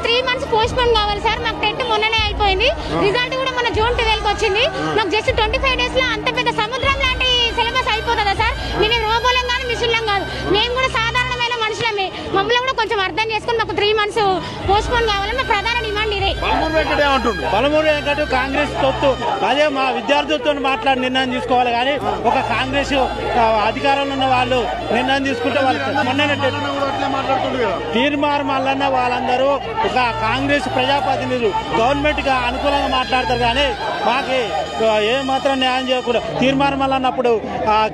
3 months post phone కావాలి sir. మాకు TET మొన్ననే అయిపోయింది, రిజల్ట్ కూడా మన June 12కి వచ్చింది. మాకు జస్ట్ 25 days లో అంత పెద్ద సముద్రం లాంటి సిలబస్ అయిపోతుందా సార్? మేము రోబోలం కాదు, మిషన్లం కాదు, మేము కూడా సాధారణమైన మనుషులమే. మమ్మల్ని కూడా కొంచెం అర్థం చేసుకుని మాకు 3 months పోస్ట్ పోన్ కావాలని మా ప్రధాన డిమాండ్ ఇదే. బలమూరి వెంకట కాంగ్రెస్ తొత్తు అదే మా విద్యార్థులతో మాట్లాడి నిర్ణయం తీసుకోవాలి కానీ ఒక కాంగ్రెస్ అధికారంలో ఉన్న వాళ్ళు నిర్ణయం తీసుకుంటే వాళ్ళు తీర్మార్ మల్లన్న వాళ్ళందరూ ఒక కాంగ్రెస్ ప్రజాప్రతినిధులు గవర్నమెంట్ గా అనుకూలంగా మాట్లాడతారు కానీ మాకు ఏమాత్రం న్యాయం చేయకూడదు. తీర్మార్ మల్లన్నప్పుడు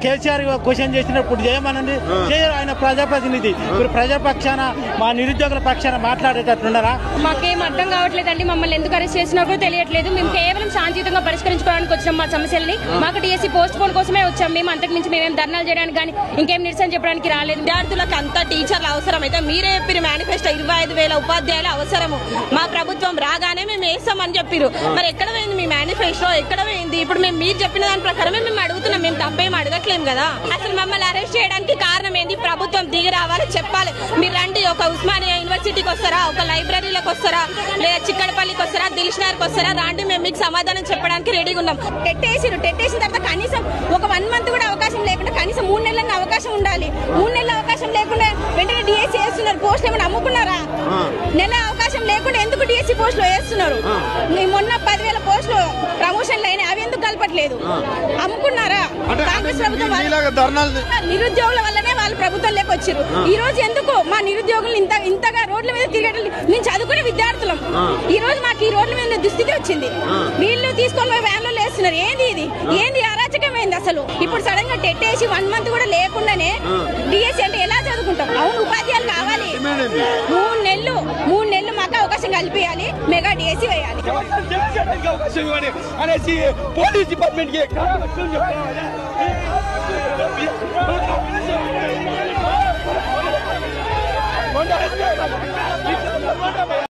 కేసీఆర్ క్వశ్చన్ చేసినప్పుడు చేయమనండి, చేయరు. ఆయన ప్రజాప్రతినిధి. ఇప్పుడు ప్రజాపక్షాన మా నిరుద్యోగుల పక్షాన మాట్లాడేటట్లున్నారా? మాకేం అర్థం కావట్లేదండి. మమ్మల్ని ఎందుకు అరెస్ట్ చేసినా కూడా తెలియట్లేదు. మేము కేవలం శాంతియుతంగా పరిష్కరించుకోవడానికి వచ్చినాం మా సమస్యల్ని. మాకు డిఎస్సీ పోస్ట్ పోన్ కోసమే వచ్చాం. మేము అంతకు మించి మేమేం ధర్నాలు చేయడానికి కానీ ఇంకేం నిరసన చెప్పడానికి రాలేదు. విద్యార్థులకు అంతా టీచర్లు అవసరం అయితే మీరే చెప్పారు మేనిఫెస్టో 25,000 ఉపాధ్యాయులు అవసరము. మా ప్రభుత్వం రాగానే మేము వేస్తామని చెప్పారు. మరి ఎక్కడ పోయింది మీ మేనిఫెస్టో? ఎక్కడ పోయింది? ఇప్పుడు మేము మీరు చెప్పిన దాని ప్రకారమే మేము అడుగుతున్నాం. మేము తప్పేం అడగట్లేం కదా. అసలు మమ్మల్ని అరెస్ట్ చేయడానికి కారణం ఏంది? ప్రభుత్వం దిగి రావాలి, చెప్పాలి. మీరు రండి, ఒక ఉస్మానియా యూనివర్సిటీకి వస్తారా, ఒక లైబ్రరీలకు వస్తారా, లేదా చిక్కడపల్లికి వస్తారా, దిల్షనగర్కి వస్తారా, రాండి. మేము మీకు సమాధానం చెప్పడానికి రెడీగా ఉన్నాం. టెట్టేసిన తర్వాత కనీసం ఒక 1 month కూడా అవకాశం లేకుండా కనీసం 3 నెలల అవకాశం ఉండాలి. 3 నెలల అవకాశం లేకుండా వెంటనే డిఎస్సీ వేస్తున్నారు. పోస్టులు ఏమైనా అమ్ముకున్నారా? నెల అవకాశం లేకుండా ఎందుకు డిఎస్సీ పోస్టులు వేస్తున్నారు? మొన్న 10,000 పోస్టులు ప్రమోషన్లు అయినా అవి ఎందుకు కలపట్లేదు? అమ్ముకున్నారా? కాంగ్రెస్ ప్రభుత్వం నిరుద్యోగుల వల్లనే వాళ్ళు ప్రభుత్వంలోకి వచ్చారు. ఈ రోజు ఎందుకు మా నిరుద్యోగులు ఇంతగా రోడ్ల మీద తిరగడం? నేను చదువుకునే విద్యార్థులం. ఈ రోజు మాకు ఈ రోడ్ల మీద దుస్థితి వచ్చింది. వీళ్ళు తీసుకొని పోయి వ్యాన్లో వేస్తున్నారు. ఏంది ఇది? ఏంది అరాచకమైంది అసలు? ఇప్పుడు సడన్ గా టెట్టేసి 1 month కూడా లేకుండానే డిఎస్సీ అంటే ఎలా చదువుకుంటాం? అవును, ఉపాధ్యాయులు కావాలి. 3 నెలలు మాకు అవకాశం కల్పించాలి. మెగా డిఎస్సీ వేయాలి. Police department